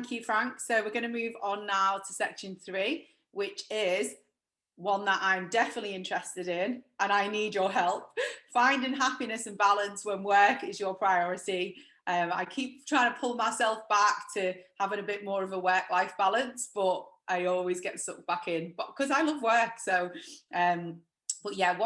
Thank you, Frank. So we're going to move on now to section 3, which is one that I'm definitely interested in, and I need your help. Finding happiness and balance when work is your priority. I keep trying to pull myself back to having a bit more of a work-life balance, but I always get sucked back in, but because I love work. So, but yeah,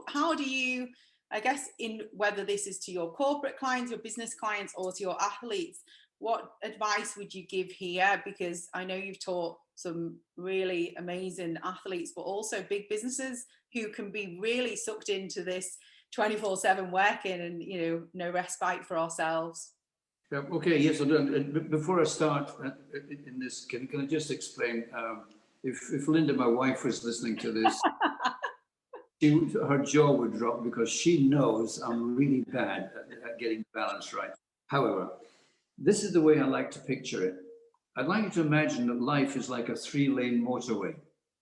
how do you, I guess, in whether this is to your corporate clients, your business clients, or to your athletes, what advice would you give here? Because I know you've taught some really amazing athletes, but also big businesses who can be really sucked into this 24/7 working and, you know, no respite for ourselves. Yeah, okay, yes, I'll do. Before I start in this, can I just explain, if Linda, my wife, was listening to this, her jaw would drop because she knows I'm really bad at getting balance right. However, this is the way I like to picture it. I'd like you to imagine that life is like a 3-lane motorway,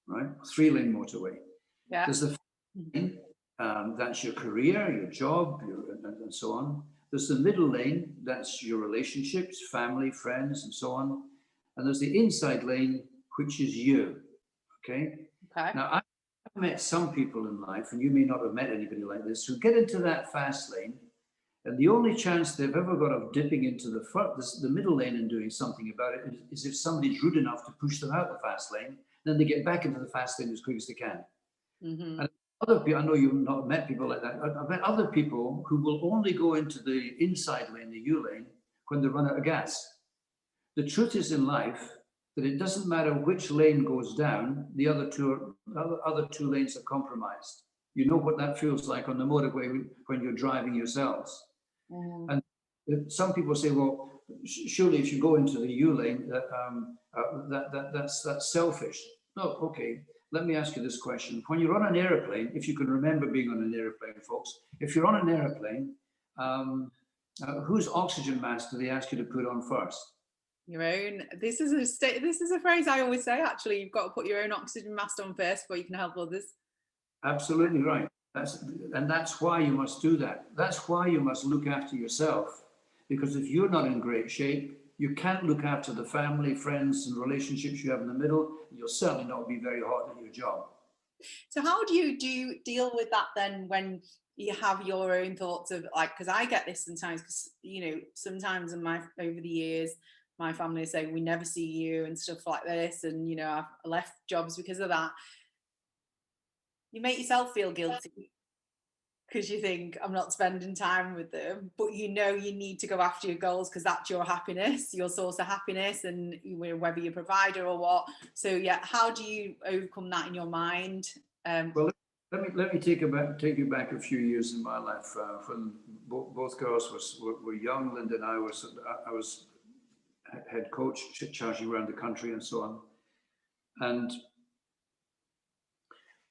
right? 3-lane motorway. Yeah. There's the lane, that's your career, your job, and so on. There's the middle lane, that's your relationships, family, friends, and so on. And there's the inside lane, which is you, okay? Now, I've met some people in life, and you may not have met anybody like this, who get into that fast lane, and the only chance they've ever got of dipping into the middle lane and doing something about it is if somebody's rude enough to push them out the fast lane, then they get back into the fast lane as quick as they can. Mm-hmm. And other people, I know you've not met people like that. I've met other people who will only go into the inside lane, the U lane, when they run out of gas. The truth is in life that it doesn't matter which lane goes down, the other two lanes are compromised. You know what that feels like on the motorway when you're driving yourselves. Mm. And some people say, well, surely if you go into the U lane, that's selfish. No, okay. Let me ask you this question. When you're on an airplane, if you can remember being on an airplane, folks, if you're on an airplane, whose oxygen mask do they ask you to put on first? Your own. This is a phrase I always say, actually. You've got to put your own oxygen mask on first before you can help others. Absolutely right. That's why you must do that. That's why you must look after yourself. Because if you're not in great shape, you can't look after the family, friends, and relationships you have in the middle. You'll certainly not be very hot at your job. So how do you deal with that then when you have your own thoughts of, like, because I get this sometimes, because, you know, sometimes over the years, my family is saying, we never see you and stuff like this. And, you know, I've left jobs because of that. You make yourself feel guilty because you think, I'm not spending time with them, but you know you need to go after your goals because that's your happiness, your source of happiness, and whether you're a provider or what. So yeah, how do you overcome that in your mind? Well, let me take you back a few years in my life when both girls were young. Linda and I was head coach, charging around the country and so on. And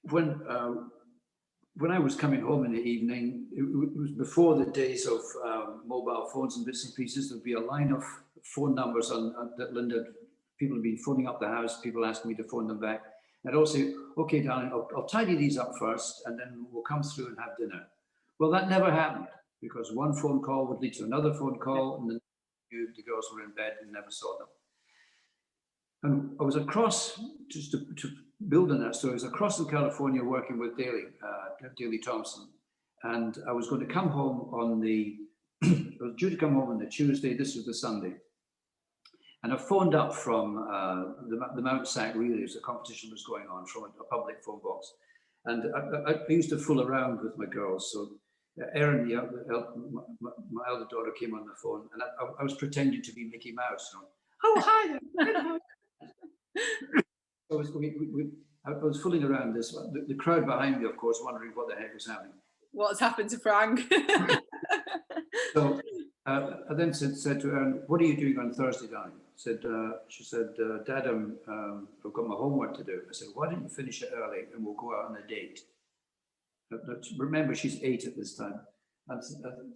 when I was coming home in the evening, it was before the days of mobile phones and bits and pieces. There'd be a line of phone numbers that Linda, people had been phoning up the house, people asking me to phone them back. And I'd all say, okay, darling, I'll tidy these up first, and then we'll come through and have dinner. Well, that never happened, because one phone call would lead to another phone call, and then the girls were in bed and never saw them. And I was across, just to build on that story, I was across in California working with Daley Thompson. And I was going to come home I was due to come home on the Tuesday, this was the Sunday. And I phoned up from the Mount Sac relays, a competition was going on from a public phone box. And I used to fool around with my girls. So Erin, my elder daughter, came on the phone, and I was pretending to be Mickey Mouse. You know, oh, hi there. I was fooling around this. The crowd behind me, of course, wondering what the heck was happening. What's happened to Frank? So I then said to Erin, "What are you doing on Thursday, darling?" She said, "Dad, I've got my homework to do." I said, "Why don't you finish it early and we'll go out on a date?" Remember, she's 8 at this time. And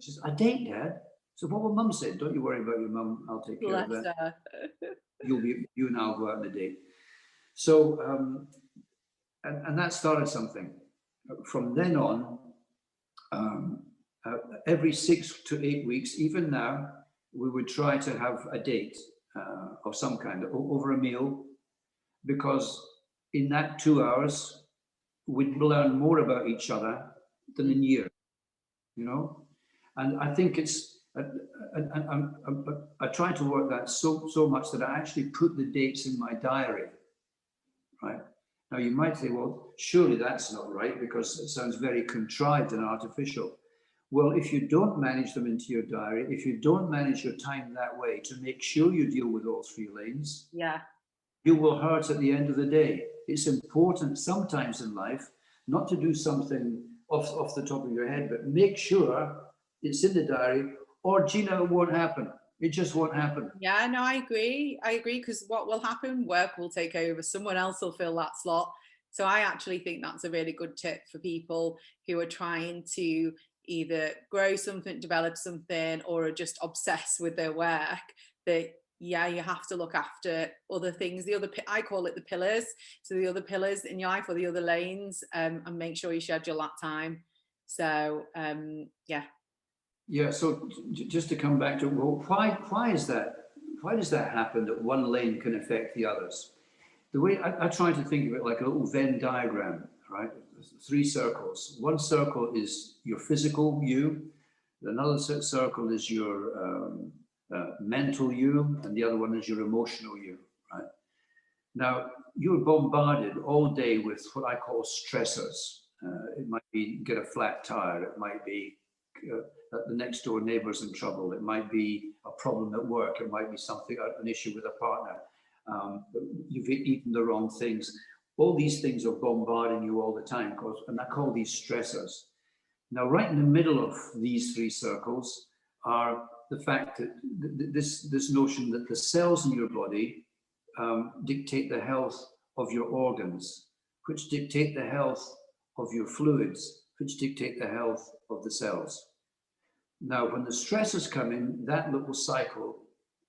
she said, "A date, Dad?" So what will Mum say? "Don't you worry about your Mum. I'll take care of that. You and I'll go out on a date." So, and that started something. From then on, every 6 to 8 weeks, even now, we would try to have a date. of some kind over a meal, because in that 2 hours, we'd learn more about each other than in years, you know? And I think it's, I try to work that so much that I actually put the dates in my diary, right? Now you might say, well, surely that's not right because it sounds very contrived and artificial. Well, if you don't manage them into your diary, if you don't manage your time that way to make sure you deal with all three lanes, you will hurt at the end of the day. It's important sometimes in life not to do something off the top of your head, but make sure it's in the diary, or Gina, it won't happen. It just won't happen. Yeah, no, I agree. I agree, because what will happen? Work will take over. Someone else will fill that slot. So I actually think that's a really good tip for people who are trying to either grow something, develop something, or are just obsessed with their work, that yeah, you have to look after other things, the other, I call it the pillars, so the other pillars in your life, or the other lanes, and make sure you schedule that time. So yeah, so just to come back to, well, why is that, why does that happen, that one lane can affect the others? The way I try to think of it like a little Venn diagram, right? 3 circles. One circle is your physical you, another circle is your mental you, and the other one is your emotional you, right? Now, you're bombarded all day with what I call stressors. It might be get a flat tire, it might be that the next door neighbor's in trouble, it might be a problem at work, it might be something, an issue with a partner, you've eaten the wrong things. All these things are bombarding you all the time, and I call these stressors. Now, right in the middle of these 3 circles are the fact that this notion that the cells in your body dictate the health of your organs, which dictate the health of your fluids, which dictate the health of the cells. Now, when the stressors come in, that little cycle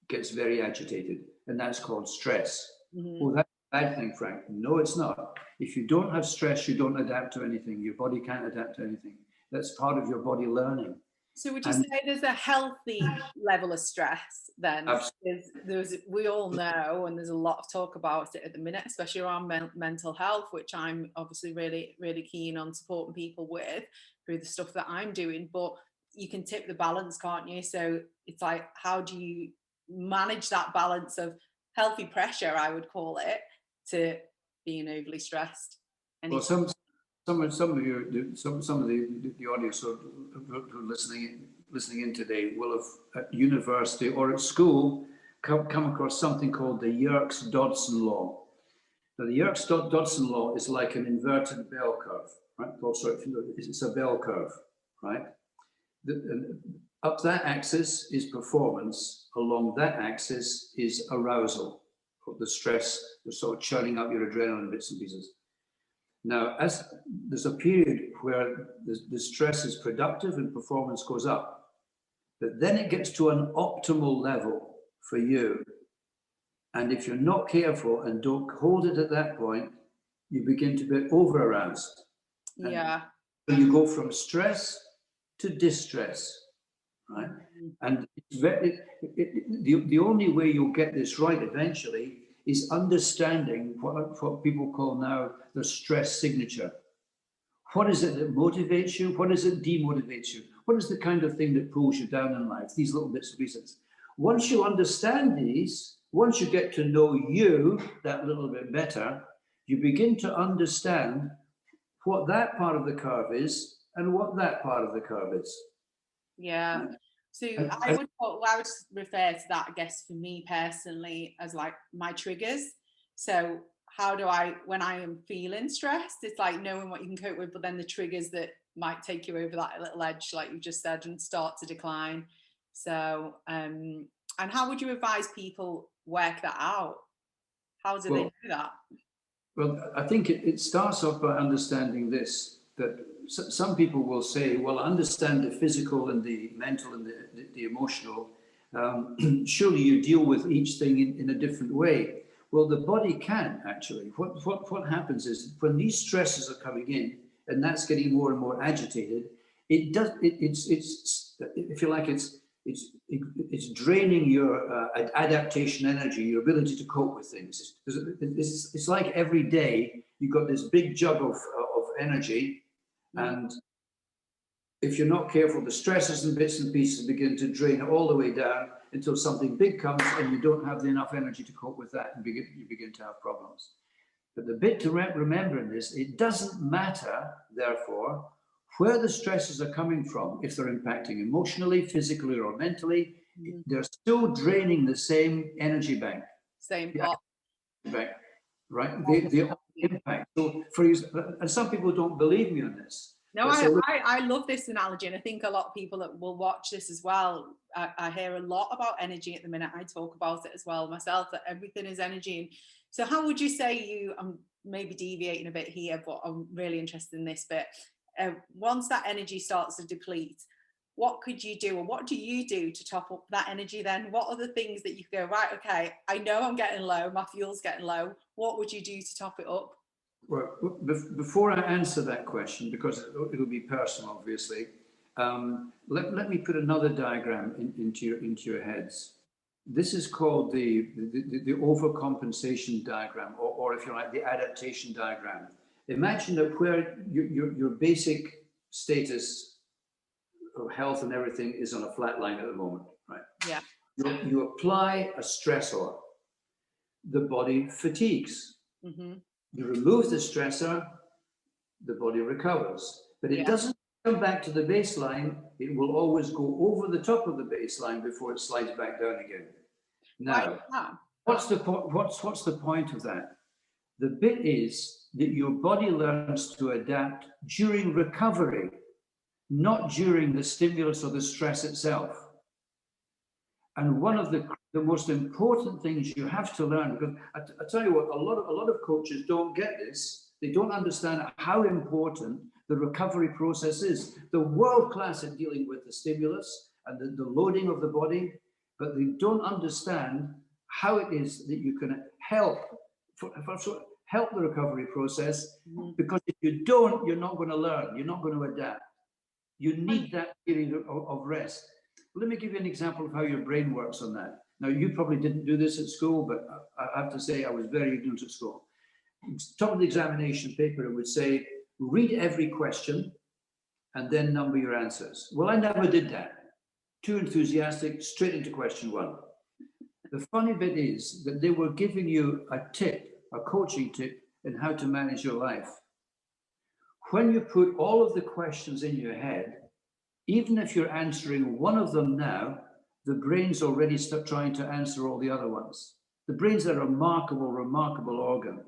gets very agitated, and that's called stress. Mm-hmm. Oh, that's a bad thing, Frank. No, it's not. If you don't have stress, you don't adapt to anything. Your body can't adapt to anything. That's part of your body learning. So would you say there's a healthy level of stress then? We all know, and there's a lot of talk about it at the minute, especially around mental health, which I'm obviously really, really keen on supporting people with through the stuff that I'm doing. But you can tip the balance, can't you? So it's like, how do you manage that balance of healthy pressure, I would call it, to being overly stressed? Well, some of the audience who are listening in today will have at university or at school come across something called the Yerkes-Dodson law. Now, the Yerkes-Dodson law is like an inverted bell curve, right? Oh, sorry, it's a bell curve, right? Up that axis is performance, along that axis is arousal, the stress, the sort of churning up your adrenaline bits and pieces. Now, as there's a period where the stress is productive and performance goes up, but then it gets to an optimal level for you. And if you're not careful and don't hold it at that point, you begin to get over-aroused. Yeah. So you go from stress to distress, right? And the only way you'll get this right eventually is understanding what people call now the stress signature. What is it that motivates you? What is it demotivates you? What is the kind of thing that pulls you down in life? These little bits and pieces. Once you understand these, once you get to know you that little bit better, you begin to understand what that part of the curve is and what that part of the curve is. Yeah. So I would refer to that, I guess, for me personally, as like my triggers. So how do I, when I am feeling stressed, it's like knowing what you can cope with, but then the triggers that might take you over that little edge, like you just said, and start to decline. So, and how would you advise people work that out? How do they do that? Well, I think it starts off by understanding this, that some people will say, well, I understand the physical and the mental and the emotional. Surely you deal with each thing in a different way. Well, the body can actually. What happens is when these stresses are coming in, and that's getting more and more agitated, it's if you like, it's it's draining your adaptation energy, your ability to cope with things. It's like every day you've got this big jug of energy, and if you're not careful, the stresses and bits and pieces begin to drain it all the way down until something big comes and you don't have enough energy to cope with that, and you begin to have problems. But the bit to remember in this, it doesn't matter, therefore, where the stresses are coming from. If they're impacting emotionally, physically, or mentally, they're still draining the same energy bank. Same pot. Bank, right? They impact. So, and some people don't believe me on this. No, I love this analogy, and I think a lot of people that will watch this as well. I hear a lot about energy at the minute. I talk about it as well myself, that everything is energy. And so how would you say I'm maybe deviating a bit here, but I'm really interested in this bit. Once that energy starts to deplete, what could you do, or what do you do to top up that energy then? What are the things that you go, right, okay, I know I'm getting low, my fuel's getting low. What would you do to top it up? Well, before I answer that question, because it'll be personal, obviously, let me put another diagram into your heads. This is called the overcompensation diagram, or if you like, the adaptation diagram. Imagine that where your basic status of health and everything is on a flat line at the moment, right? Yeah. You apply a stressor, the body fatigues. Mm-hmm. You remove the stressor, the body recovers. But it doesn't come back to the baseline. It will always go over the top of the baseline before it slides back down again. Now, what's the point of that? The bit is that your body learns to adapt during recovery, not during the stimulus or the stress itself. And one of the most important things you have to learn, because I tell you what, a lot of coaches don't get this. They don't understand how important the recovery process is. They're world class at dealing with the stimulus and the loading of the body, but they don't understand how it is that you can help the recovery process. Because if you don't, you're not going to learn. You're not going to adapt. You need that period of rest. Let me give you an example of how your brain works on that. Now, you probably didn't do this at school, but I have to say I was very ignorant at school. Top of the examination paper, it would say, read every question and then number your answers. Well, I never did that. Too enthusiastic, straight into question one. The funny bit is that they were giving you a tip, a coaching tip, in how to manage your life. When you put all of the questions in your head, even if you're answering one of them now, the brain's already trying to answer all the other ones. The brain's a remarkable, remarkable organ.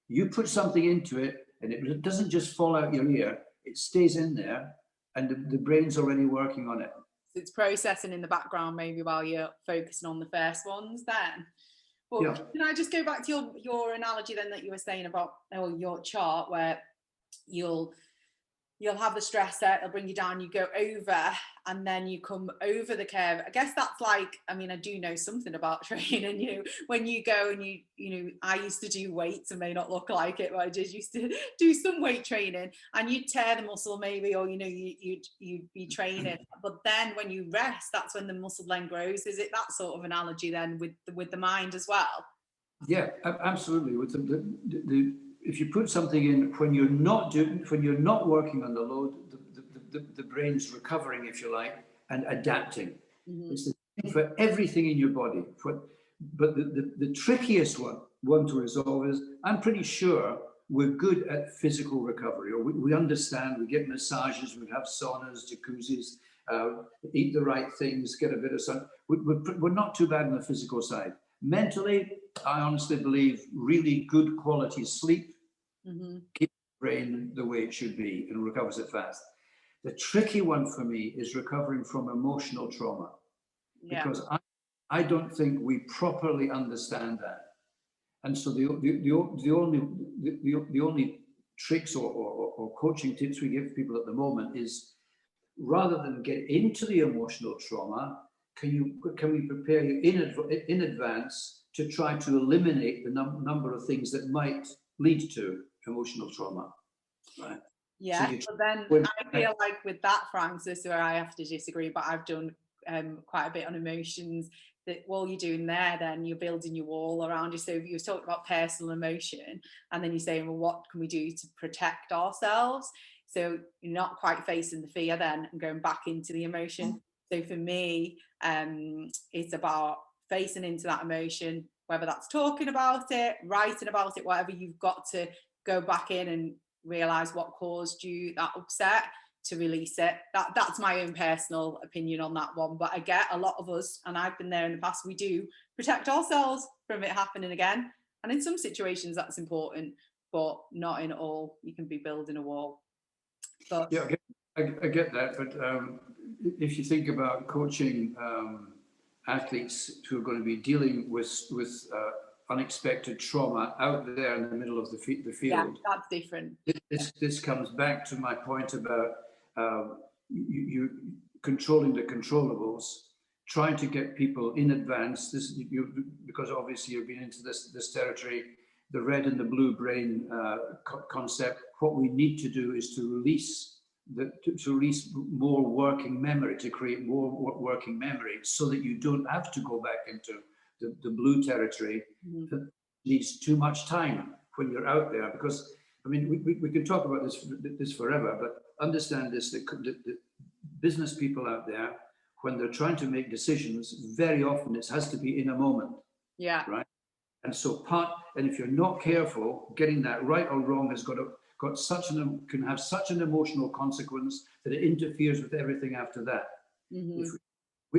You put something into it, and it doesn't just fall out your ear, it stays in there, and the brain's already working on it. So it's processing in the background, maybe while you're focusing on the first ones then. Well, can I just go back to your analogy then that you were saying about your chart, where you'll have the stressor, it'll bring you down, you go over, and then you come over the curve. I guess that's like, I mean, I do know something about training. When you go and I used to do weights, and may not look like it, but I just used to do some weight training, and you'd tear the muscle maybe, or you'd be training, but then when you rest, that's when the muscle then grows. Is it that sort of analogy then with the mind as well? Yeah, absolutely. With if you put something in when you're not working on the load, the brain's recovering, if you like, and adapting. Mm-hmm. It's the same for everything in your body. But the trickiest one to resolve is, I'm pretty sure we're good at physical recovery, or we understand, we get massages, we have saunas, jacuzzis, eat the right things, get a bit of sun. We're not too bad on the physical side. Mentally, I honestly believe really good quality sleep keeps the brain the way it should be and recovers it fast. The tricky one for me is recovering from emotional trauma, because I don't think we properly understand that. And so the only tricks or coaching tips we give people at the moment is, rather than get into the emotional trauma, can we prepare you in advance to try to eliminate the number of things that might lead to emotional trauma, right? Yeah, so but then I feel like with that, Frank, this is where I have to disagree, but I've done quite a bit on emotions, that while you're doing there, then you're building your wall around you. So you were talking about personal emotion, and then you're saying, well, what can we do to protect ourselves? So you're not quite facing the fear then and going back into the emotion. So for me, it's about facing into that emotion, whether that's talking about it, writing about it, whatever. You've got to go back in and realize what caused you that upset, to release it. That's my own personal opinion on that one. But I get a lot of us, and I've been there in the past, we do protect ourselves from it happening again. And in some situations that's important, but not in all. You can be building a wall. But yeah, I get that. But if you think about coaching athletes who are going to be dealing with unexpected trauma out there in the middle of the field, yeah, that's different. This comes back to my point about you controlling the controllables, trying to get people in advance. Because obviously you've been into this territory, the red and the blue brain concept. What we need to do is to release more working memory, to create more working memory, so that you don't have to go back into the blue territory. That needs too much time when you're out there. Because I mean, we can talk about this forever, but understand this: that business people out there, when they're trying to make decisions, very often it has to be in a moment. Yeah. Right. And so and if you're not careful, getting that right or wrong can have such an emotional consequence that it interferes with everything after that.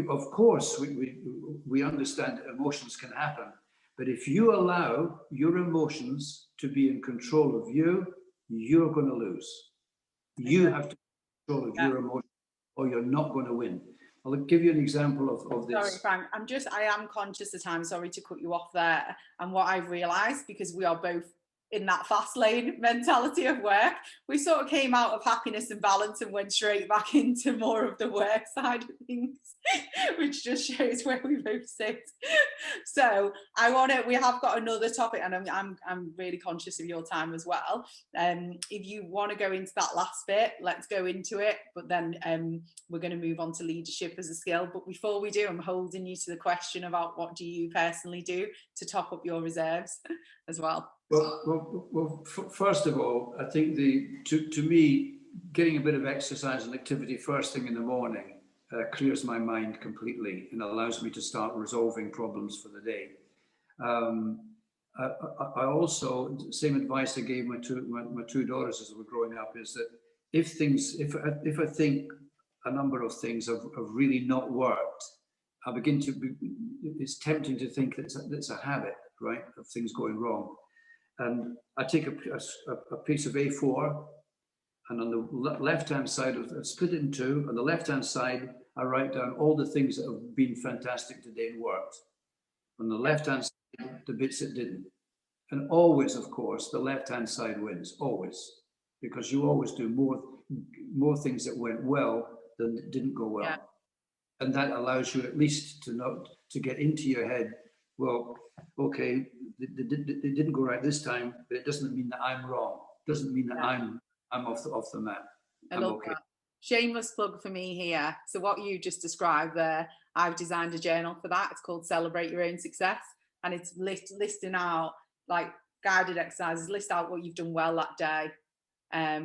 Of course, we understand that emotions can happen, but if you allow your emotions to be in control of you, you're going to lose. You have to be in control of your emotions, or you're not going to win. I'll give you an example of this. Sorry, Frank. I am conscious of time. Sorry to cut you off there. And what I've realised, because we are both in that fast lane mentality of work, we sort of came out of happiness and balance and went straight back into more of the work side of things, which just shows where we both sit. So we have got another topic, and I'm really conscious of your time as well. If you want to go into that last bit, let's go into it. But then we're going to move on to leadership as a skill. But before we do, I'm holding you to the question about what do you personally do to top up your reserves as well. Well, first of all, I think to me, getting a bit of exercise and activity first thing in the morning clears my mind completely and allows me to start resolving problems for the day. I also, same advice I gave my two daughters as they were growing up, is that if I think a number of things have really not worked, it's tempting to think that's a habit, right, of things going wrong. And I take a piece of A4, and on the left-hand side, I split it in two. On the left-hand side, I write down all the things that have been fantastic today and worked. On the left-hand side, the bits that didn't. And always, of course, the left-hand side wins, always. Because you always do more things that went well than didn't go well. Yeah. And that allows you at least to get into your head, well, okay, it didn't go right this time, but it doesn't mean that I'm wrong. It doesn't mean that I'm off the map. I love okay. That. Shameless plug for me here. So what you just described there, I've designed a journal for that. It's called Celebrate Your Own Success. And it's listing out, like guided exercises, list out what you've done well that day,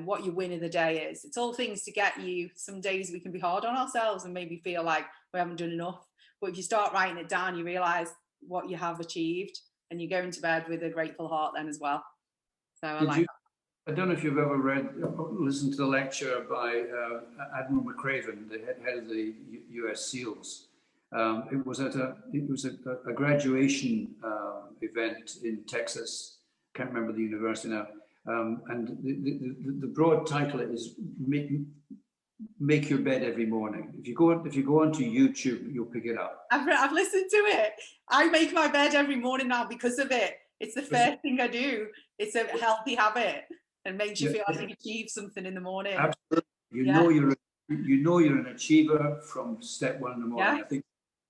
what your win of the day is. It's all things to get you. Some days we can be hard on ourselves and maybe feel like we haven't done enough. But if you start writing it down, you realise what you have achieved, and you go into bed with a grateful heart then as well. So I don't know if you've ever listened to the lecture by Admiral McCraven, the head of the US SEALs. It was a graduation event in Texas. Can't remember the university now. And the broad title is Make Your Bed Every Morning. If you go onto YouTube, you'll pick it up. I've listened to it. I make my bed every morning now because of it. It's the first thing I do. It's a healthy habit and makes you feel like you've achieved something in the morning. Absolutely. You know you're an achiever from step one in the morning. Yeah. I think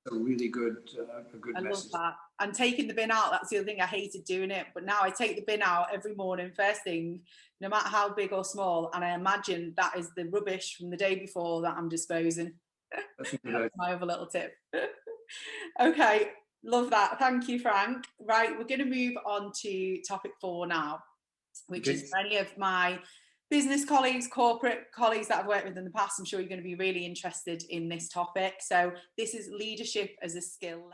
it's a really good message. I love that. And taking the bin out, that's the other thing. I hated doing it, but now I take the bin out every morning, first thing, no matter how big or small, and I imagine that is the rubbish from the day before that I'm disposing. That's a good idea. My other little tip. Okay, love that. Thank you, Frank. Right, we're going to move on to topic 4 now, which is for any of my business colleagues, corporate colleagues that I've worked with in the past. I'm sure you're going to be really interested in this topic. So this is leadership as a skill.